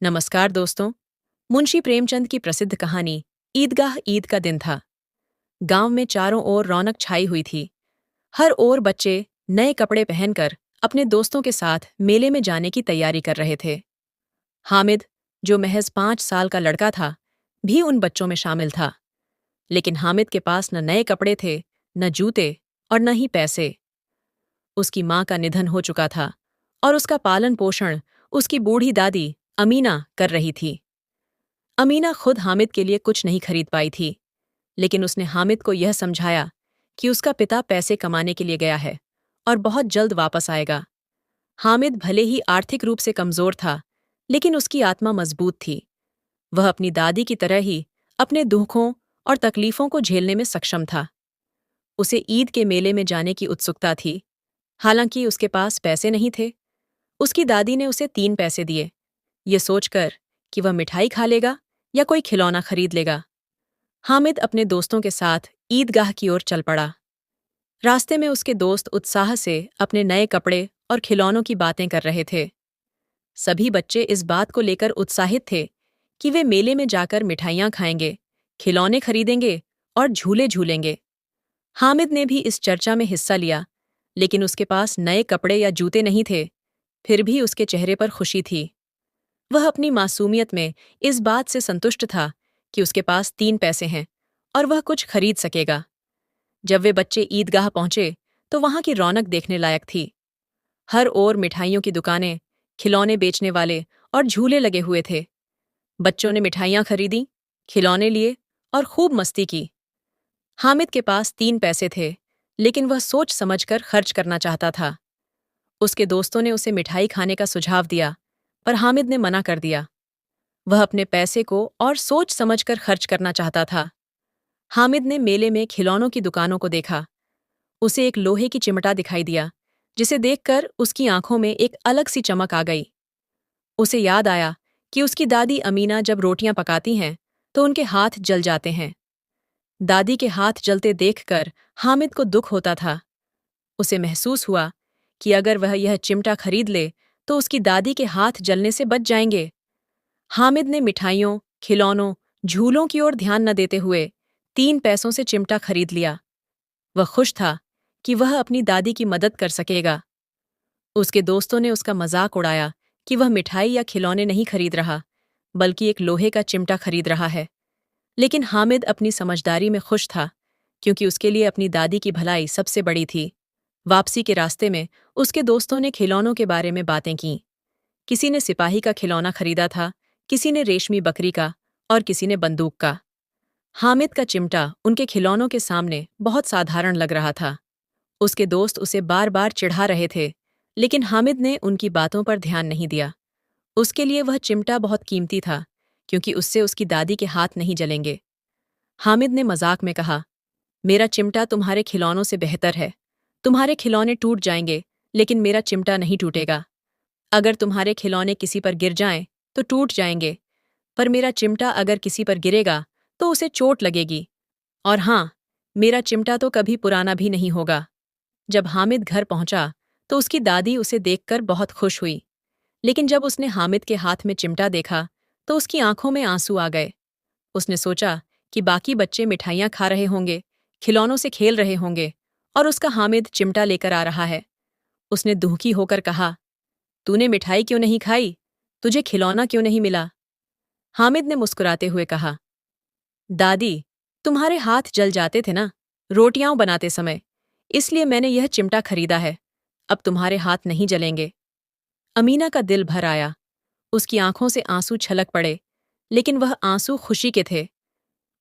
नमस्कार दोस्तों। मुंशी प्रेमचंद की प्रसिद्ध कहानी ईदगाह ईद का दिन था। गांव में चारों ओर रौनक छाई हुई थी। हर ओर बच्चे नए कपड़े पहनकर अपने दोस्तों के साथ मेले में जाने की तैयारी कर रहे थे। हामिद, जो महज 5 साल का लड़का था, भी उन बच्चों में शामिल था। लेकिन हामिद के पास न नए कपड़े थे, न जूते और न ही पैसे। उसकी माँ का निधन हो चुका था और उसका पालन पोषण उसकी बूढ़ी दादी अमीना कर रही थी। अमीना खुद हामिद के लिए कुछ नहीं खरीद पाई थी, लेकिन उसने हामिद को यह समझाया कि उसका पिता पैसे कमाने के लिए गया है और बहुत जल्द वापस आएगा। हामिद भले ही आर्थिक रूप से कमजोर था, लेकिन उसकी आत्मा मजबूत थी। वह अपनी दादी की तरह ही अपने दुखों और तकलीफों को झेलने में सक्षम था। उसे ईद के मेले में जाने की उत्सुकता थी। हालांकि उसके पास पैसे नहीं थे। उसकी दादी ने उसे 3 पैसे दिए, ये सोचकर कि वह मिठाई खा लेगा या कोई खिलौना खरीद लेगा। हामिद अपने दोस्तों के साथ ईदगाह की ओर चल पड़ा। रास्ते में उसके दोस्त उत्साह से अपने नए कपड़े और खिलौनों की बातें कर रहे थे। सभी बच्चे इस बात को लेकर उत्साहित थे कि वे मेले में जाकर मिठाइयाँ खाएंगे, खिलौने खरीदेंगे और झूले झूलेंगे। हामिद ने भी इस चर्चा में हिस्सा लिया, लेकिन उसके पास नए कपड़े या जूते नहीं थे। फिर भी उसके चेहरे पर खुशी थी। वह अपनी मासूमियत में इस बात से संतुष्ट था कि उसके पास 3 पैसे हैं और वह कुछ खरीद सकेगा। जब वे बच्चे ईदगाह पहुंचे तो वहां की रौनक देखने लायक थी। हर ओर मिठाइयों की दुकानें, खिलौने बेचने वाले और झूले लगे हुए थे। बच्चों ने मिठाइयाँ खरीदी, खिलौने लिए और खूब मस्ती की। हामिद के पास 3 पैसे थे, लेकिन वह सोच समझकर खर्च करना चाहता था। उसके दोस्तों ने उसे मिठाई खाने का सुझाव दिया, पर हामिद ने मना कर दिया। वह अपने पैसे को और सोच समझकर खर्च करना चाहता था। हामिद ने मेले में खिलौनों की दुकानों को देखा। उसे एक लोहे की चिमटा दिखाई दिया, जिसे देखकर उसकी आंखों में एक अलग सी चमक आ गई। उसे याद आया कि उसकी दादी अमीना जब रोटियां पकाती हैं तो उनके हाथ जल जाते हैं। दादी के हाथ जलते देखकर हामिद को दुख होता था। उसे महसूस हुआ कि अगर वह यह चिमटा खरीद ले तो उसकी दादी के हाथ जलने से बच जाएंगे। हामिद ने मिठाइयों, खिलौनों, झूलों की ओर ध्यान न देते हुए 3 पैसों से चिमटा खरीद लिया। वह खुश था कि वह अपनी दादी की मदद कर सकेगा। उसके दोस्तों ने उसका मजाक उड़ाया कि वह मिठाई या खिलौने नहीं खरीद रहा, बल्कि एक लोहे का चिमटा खरीद रहा है। लेकिन हामिद अपनी समझदारी में खुश था, क्योंकि उसके लिए अपनी दादी की भलाई सबसे बड़ी थी। वापसी के रास्ते में उसके दोस्तों ने खिलौनों के बारे में बातें कीं। किसी ने सिपाही का खिलौना खरीदा था, किसी ने रेशमी बकरी का और किसी ने बंदूक का। हामिद का चिमटा उनके खिलौनों के सामने बहुत साधारण लग रहा था। उसके दोस्त उसे बार बार चिढ़ा रहे थे, लेकिन हामिद ने उनकी बातों पर ध्यान नहीं दिया। उसके लिए वह चिमटा बहुत कीमती था, क्योंकि उससे उसकी दादी के हाथ नहीं जलेंगे। हामिद ने मजाक में कहा, मेरा चिमटा तुम्हारे खिलौनों से बेहतर है। तुम्हारे खिलौने टूट जाएंगे, लेकिन मेरा चिमटा नहीं टूटेगा। अगर तुम्हारे खिलौने किसी पर गिर जाएं तो टूट जाएंगे, पर मेरा चिमटा अगर किसी पर गिरेगा तो उसे चोट लगेगी। और हाँ, मेरा चिमटा तो कभी पुराना भी नहीं होगा। जब हामिद घर पहुंचा तो उसकी दादी उसे देखकर बहुत खुश हुई, लेकिन जब उसने हामिद के हाथ में चिमटा देखा तो उसकी आंखों में आंसू आ गए। उसने सोचा कि बाकी बच्चे मिठाइयाँ खा रहे होंगे, खिलौनों से खेल रहे होंगे, और उसका हामिद चिमटा लेकर आ रहा है। उसने दुखी होकर कहा, तूने मिठाई क्यों नहीं खाई? तुझे खिलौना क्यों नहीं मिला? हामिद ने मुस्कुराते हुए कहा, दादी, तुम्हारे हाथ जल जाते थे ना रोटियां बनाते समय, इसलिए मैंने यह चिमटा खरीदा है। अब तुम्हारे हाथ नहीं जलेंगे। अमीना का दिल भर आया। उसकी आंखों से आंसू छलक पड़े, लेकिन वह आंसू खुशी के थे।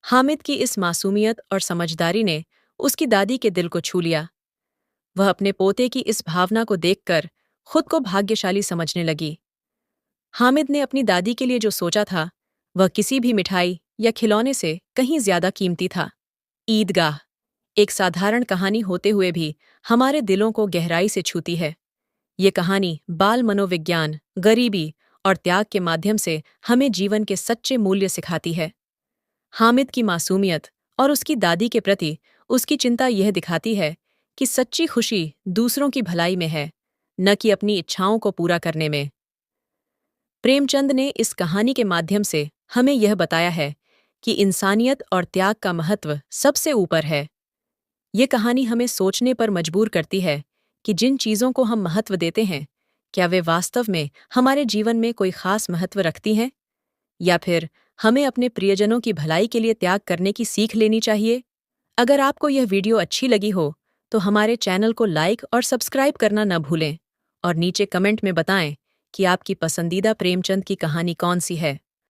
हामिद की इस मासूमियत और समझदारी ने उसकी दादी के दिल को छू लिया। वह अपने पोते की इस भावना को देखकर खुद को भाग्यशाली समझने लगी। हामिद ने अपनी दादी के लिए जो सोचा था, वह किसी भी मिठाई या खिलौने से कहीं ज्यादा कीमती था। ईदगाह एक साधारण कहानी होते हुए भी हमारे दिलों को गहराई से छूती है। ये कहानी बाल मनोविज्ञान, गरीबी और त्याग के माध्यम से हमें जीवन के सच्चे मूल्य सिखाती है। हामिद की मासूमियत और उसकी दादी के प्रति उसकी चिंता यह दिखाती है कि सच्ची खुशी दूसरों की भलाई में है, न कि अपनी इच्छाओं को पूरा करने में। प्रेमचंद ने इस कहानी के माध्यम से हमें यह बताया है कि इंसानियत और त्याग का महत्व सबसे ऊपर है। ये कहानी हमें सोचने पर मजबूर करती है कि जिन चीज़ों को हम महत्व देते हैं, क्या वे वास्तव में हमारे जीवन में कोई खास महत्व रखती हैं? या फिर हमें अपने प्रियजनों की भलाई के लिए त्याग करने की सीख लेनी चाहिए? अगर आपको यह वीडियो अच्छी लगी हो, तो हमारे चैनल को लाइक और सब्सक्राइब करना न भूलें और नीचे कमेंट में बताएं कि आपकी पसंदीदा प्रेमचंद की कहानी कौन सी है।